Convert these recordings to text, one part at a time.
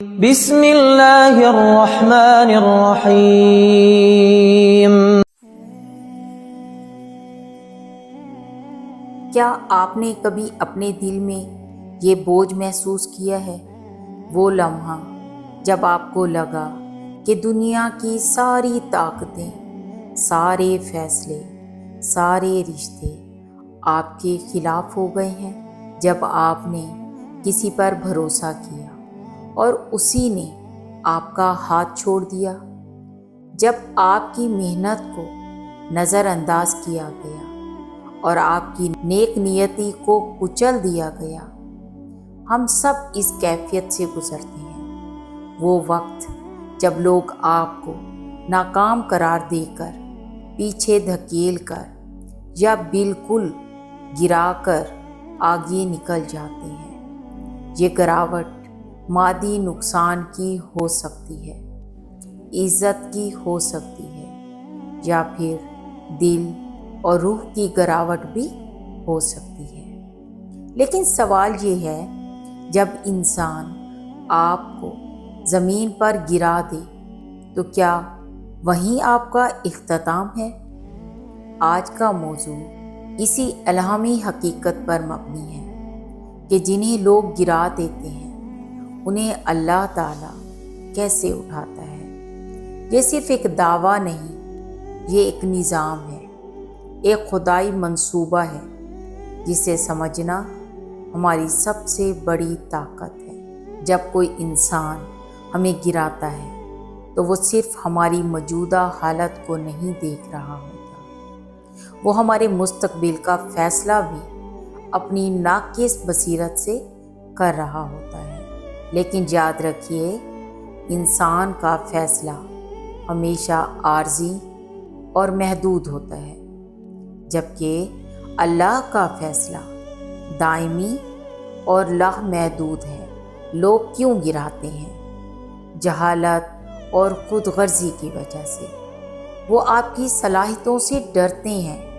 بسم اللہ الرحمن الرحیم۔ کیا آپ نے کبھی اپنے دل میں یہ بوجھ محسوس کیا ہے؟ وہ لمحہ جب آپ کو لگا کہ دنیا کی ساری طاقتیں، سارے فیصلے، سارے رشتے آپ کے خلاف ہو گئے ہیں، جب آپ نے کسی پر بھروسہ کیا اور اسی نے آپ کا ہاتھ چھوڑ دیا، جب آپ کی محنت کو نظر انداز کیا گیا اور آپ کی نیک نیتی کو کچل دیا گیا۔ ہم سب اس کیفیت سے گزرتے ہیں۔ وہ وقت جب لوگ آپ کو ناکام قرار دے کر، پیچھے دھکیل کر یا بالکل گرا کر آگے نکل جاتے ہیں۔ یہ گراوٹ مادی نقصان کی ہو سکتی ہے، عزت کی ہو سکتی ہے، یا پھر دل اور روح کی گراوٹ بھی ہو سکتی ہے۔ لیکن سوال یہ ہے، جب انسان آپ کو زمین پر گرا دے تو کیا وہیں آپ کا اختتام ہے؟ آج کا موضوع اسی الہامی حقیقت پر مبنی ہے کہ جنہیں لوگ گرا دیتے ہیں انہیں اللہ تعالیٰ کیسے اٹھاتا ہے۔ یہ صرف ایک دعویٰ نہیں، یہ ایک نظام ہے، ایک خدائی منصوبہ ہے جسے سمجھنا ہماری سب سے بڑی طاقت ہے۔ جب کوئی انسان ہمیں گراتا ہے تو وہ صرف ہماری موجودہ حالت کو نہیں دیکھ رہا ہوتا، وہ ہمارے مستقبل کا فیصلہ بھی اپنی ناقص بصیرت سے کر رہا ہوتا ہے۔ لیکن یاد رکھیے، انسان کا فیصلہ ہمیشہ عارضی اور محدود ہوتا ہے، جبکہ اللہ کا فیصلہ دائمی اور لامحدود ہے۔ لوگ کیوں گراتے ہیں؟ جہالت اور خود غرضی کی وجہ سے۔ وہ آپ کی صلاحیتوں سے ڈرتے ہیں۔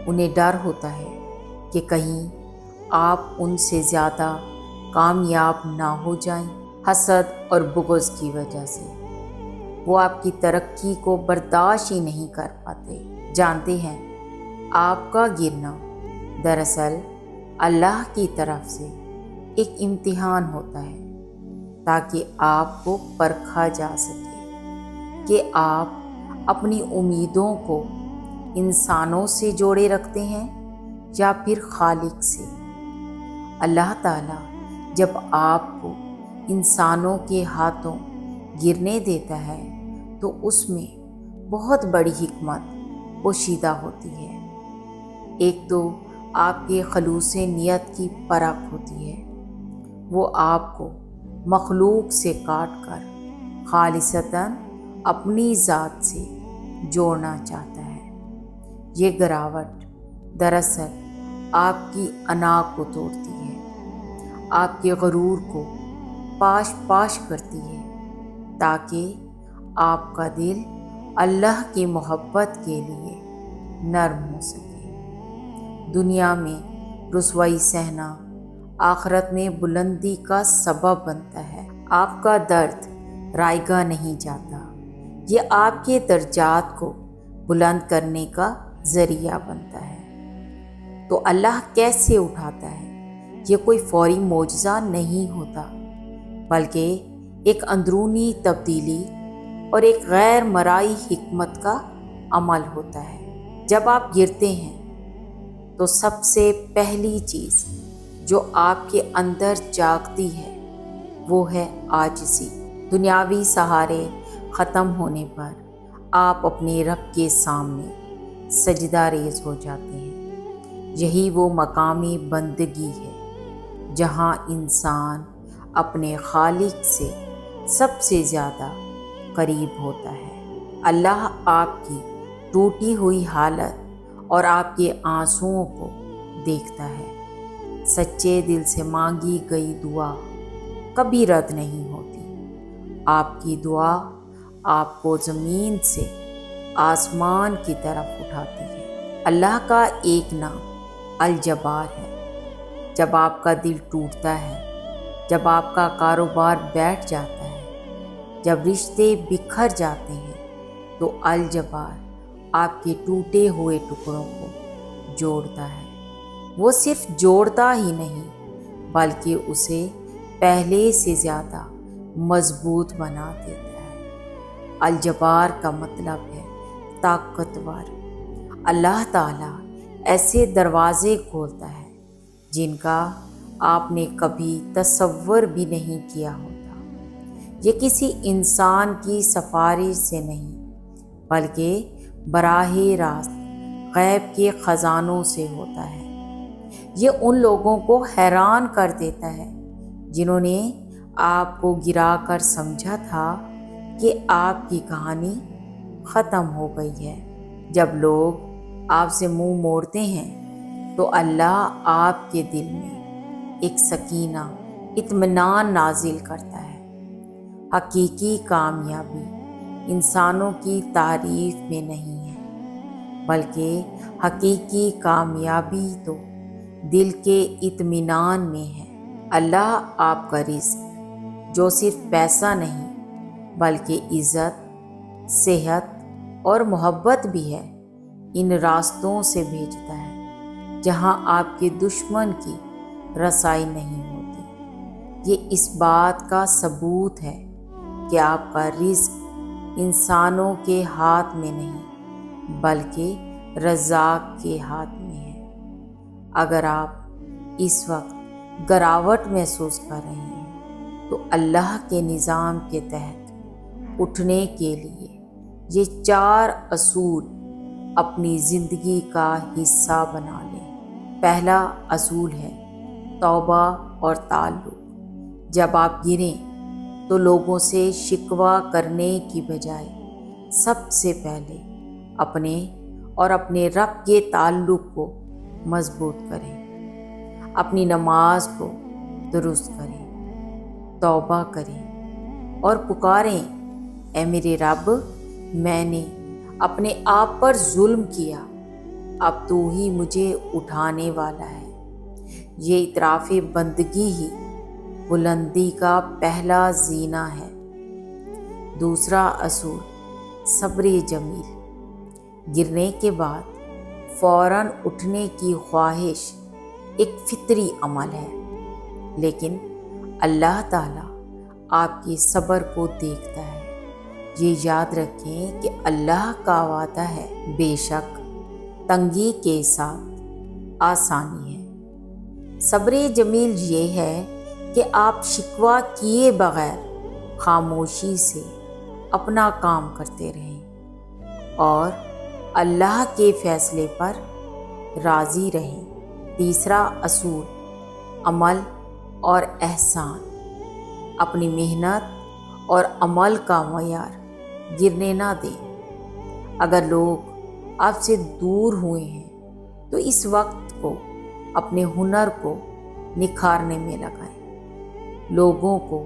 انہیں ڈر ہوتا ہے کہ کہیں آپ ان سے زیادہ کامیاب نہ ہو جائیں۔ حسد اور بغض کی وجہ سے وہ آپ کی ترقی کو برداشت ہی نہیں کر پاتے۔ جانتے ہیں، آپ کا گرنا دراصل اللہ کی طرف سے ایک امتحان ہوتا ہے، تاکہ آپ کو پرکھا جا سکے کہ آپ اپنی امیدوں کو انسانوں سے جوڑے رکھتے ہیں یا پھر خالق سے۔ اللہ تعالیٰ جب آپ کو انسانوں کے ہاتھوں گرنے دیتا ہے تو اس میں بہت بڑی حکمت پوشیدہ ہوتی ہے۔ ایک تو آپ کے خلوص نیت کی پرکھ ہوتی ہے۔ وہ آپ کو مخلوق سے کاٹ کر خالصتاً اپنی ذات سے جوڑنا چاہتا ہے۔ یہ گراوٹ دراصل آپ کی انا کو توڑتی ہے، آپ کے غرور کو پاش پاش کرتی ہے، تاکہ آپ کا دل اللہ کی محبت کے لیے نرم ہو سکے۔ دنیا میں رسوائی سہنا آخرت میں بلندی کا سبب بنتا ہے۔ آپ کا درد رائگاں نہیں جاتا، یہ آپ کے درجات کو بلند کرنے کا ذریعہ بنتا ہے۔ تو اللہ کیسے اٹھاتا ہے؟ یہ کوئی فوری معجزہ نہیں ہوتا، بلکہ ایک اندرونی تبدیلی اور ایک غیر مرئی حکمت کا عمل ہوتا ہے۔ جب آپ گرتے ہیں تو سب سے پہلی چیز جو آپ کے اندر جاگتی ہے وہ ہے عاجزی۔ دنیاوی سہارے ختم ہونے پر آپ اپنے رب کے سامنے سجدہ ریز ہو جاتے ہیں۔ یہی وہ مقام بندگی ہے جہاں انسان اپنے خالق سے سب سے زیادہ قریب ہوتا ہے۔ اللہ آپ کی ٹوٹی ہوئی حالت اور آپ کے آنسوؤں کو دیکھتا ہے۔ سچے دل سے مانگی گئی دعا کبھی رد نہیں ہوتی۔ آپ کی دعا آپ کو زمین سے آسمان کی طرف اٹھاتی ہے۔ اللہ کا ایک نام الجبار ہے۔ جب آپ کا دل ٹوٹتا ہے جب آپ کا کاروبار بیٹھ جاتا ہے، جب رشتے بکھر جاتے ہیں، تو الجبار آپ کے ٹوٹے ہوئے ٹکڑوں کو جوڑتا ہے۔ وہ صرف جوڑتا ہی نہیں بلکہ اسے پہلے سے زیادہ مضبوط بنا دیتا ہے۔ الجبار کا مطلب ہے طاقتور۔ اللہ تعالیٰ ایسے دروازے کھولتا ہے جن کا آپ نے کبھی تصور بھی نہیں کیا ہوتا۔ یہ کسی انسان کی سفارش سے نہیں بلکہ براہ راست غیب کے خزانوں سے ہوتا ہے۔ یہ ان لوگوں کو حیران کر دیتا ہے جنہوں نے آپ کو گرا کر سمجھا تھا کہ آپ کی کہانی ختم ہو گئی ہے۔ جب لوگ آپ سے منہ موڑتے ہیں تو اللہ آپ کے دل میں ایک سکینہ، اطمینان نازل کرتا ہے۔ حقیقی کامیابی انسانوں کی تعریف میں نہیں ہے بلکہ حقیقی کامیابی تو دل کے اطمینان میں ہے۔ اللہ آپ کا رزق جو صرف پیسہ نہیں بلکہ عزت، صحت اور محبت بھی ہے، ان راستوں سے بھیجتا ہے جہاں آپ کے دشمن کی رسائی نہیں ہوتی۔ یہ اس بات کا ثبوت ہے کہ آپ کا رزق انسانوں کے ہاتھ میں نہیں بلکہ رزاق کے ہاتھ میں ہے۔ اگر آپ اس وقت گراوٹ محسوس کر رہے ہیں تو اللہ کے نظام کے تحت اٹھنے کے لیے یہ 4 اصول اپنی زندگی کا حصہ بنا لیں۔ پہلا اصول ہے توبہ اور تعلق۔ جب آپ گریں تو لوگوں سے شکوہ کرنے کی بجائے سب سے پہلے اپنے اور اپنے رب کے تعلق کو مضبوط کریں۔ اپنی نماز کو درست کریں، توبہ کریں اور پکاریں، اے میرے رب، میں نے اپنے آپ پر ظلم کیا، اب تو ہی مجھے اٹھانے والا ہے۔ یہ اعتراف بندگی ہی بلندی کا پہلا زینہ ہے۔ دوسرا اصول صبر جمیل۔ گرنے کے بعد فوراً اٹھنے کی خواہش ایک فطری عمل ہے، لیکن اللہ تعالیٰ آپ کے صبر کو دیکھتا ہے۔ یہ یاد رکھیں کہ اللہ کا وعدہ ہے، بے شک تنگی کے ساتھ آسانی ہے۔ صبر جمیل یہ ہے کہ آپ شکوہ کیے بغیر خاموشی سے اپنا کام کرتے رہیں اور اللہ کے فیصلے پر راضی رہیں۔ تیسرا اصول عمل اور احسان۔ اپنی محنت اور عمل کا معیار گرنے نہ دیں۔ اگر لوگ آپ سے دور ہوئے ہیں تو اس وقت کو اپنے ہنر کو نکھارنے میں لگائیں۔ لوگوں کو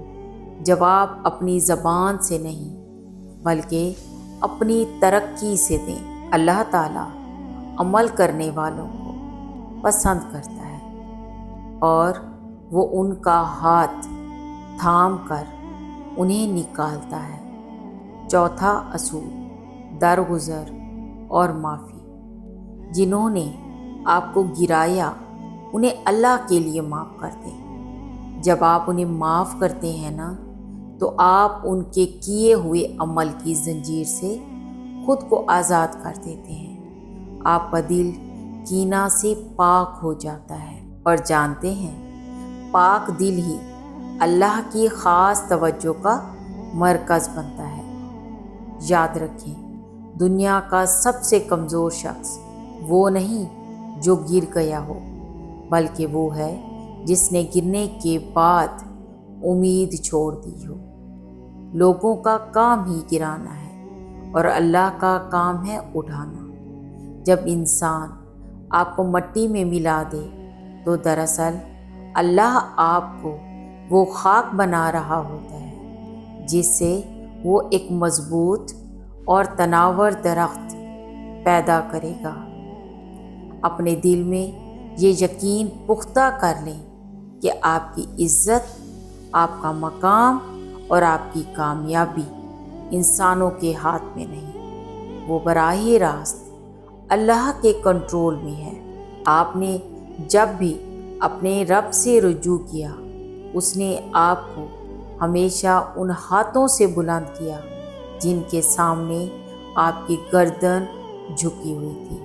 جواب اپنی زبان سے نہیں بلکہ اپنی ترقی سے دیں۔ اللہ تعالیٰ عمل کرنے والوں کو پسند کرتا ہے اور وہ ان کا ہاتھ تھام کر انہیں نکالتا ہے۔ چوتھا اصول درگزر اور معافی۔ جنہوں نے آپ کو گرایا انہیں اللہ کے لیے معاف کر دیں۔ جب آپ انہیں معاف کرتے ہیں نا تو آپ ان کے کیے ہوئے عمل کی زنجیر سے خود کو آزاد کر دیتے ہیں۔ آپ کا دل کینہ سے پاک ہو جاتا ہے اور جانتے ہیں پاک دل ہی اللہ کی خاص توجہ کا مرکز بنتا ہے۔ یاد رکھیں، دنیا کا سب سے کمزور شخص وہ نہیں جو گر گیا ہو بلکہ وہ ہے جس نے گرنے کے بعد امید چھوڑ دی ہو۔ لوگوں کا کام ہی گرانا ہے اور اللہ کا کام ہے اٹھانا۔ جب انسان آپ کو مٹی میں ملا دے تو دراصل اللہ آپ کو وہ خاک بنا رہا ہوتا ہے جس سے وہ ایک مضبوط اور تناور درخت پیدا کرے گا۔ اپنے دل میں یہ یقین پختہ کر لیں کہ آپ کی عزت آپ کا مقام اور آپ کی کامیابی انسانوں کے ہاتھ میں نہیں، وہ براہ راست اللہ کے کنٹرول میں ہے۔ آپ نے جب بھی اپنے رب سے رجوع کیا، اس نے آپ کو ہمیشہ ان ہاتھوں سے بلند کیا جن کے سامنے آپ کی گردن جھکی ہوئی تھی۔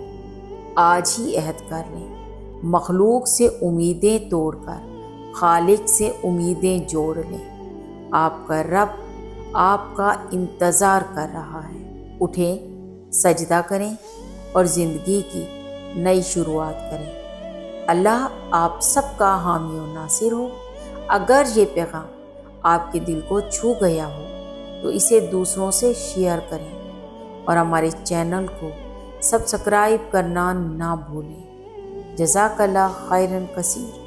آج ہی عہد کر لیں، مخلوق سے امیدیں توڑ کر خالق سے امیدیں جوڑ لیں۔ آپ کا رب آپ کا انتظار کر رہا ہے۔ اٹھیں، سجدہ کریں اور زندگی کی نئی شروعات کریں۔ اللہ آپ سب کا حامی و ناصر ہو۔ اگر یہ پیغام آپ کے دل کو چھو گیا ہو تو اسے دوسروں سے شیئر کریں اور ہمارے چینل کو سبسکرائب کرنا نہ بھولیں۔ جزاک اللہ خیرن کثیر۔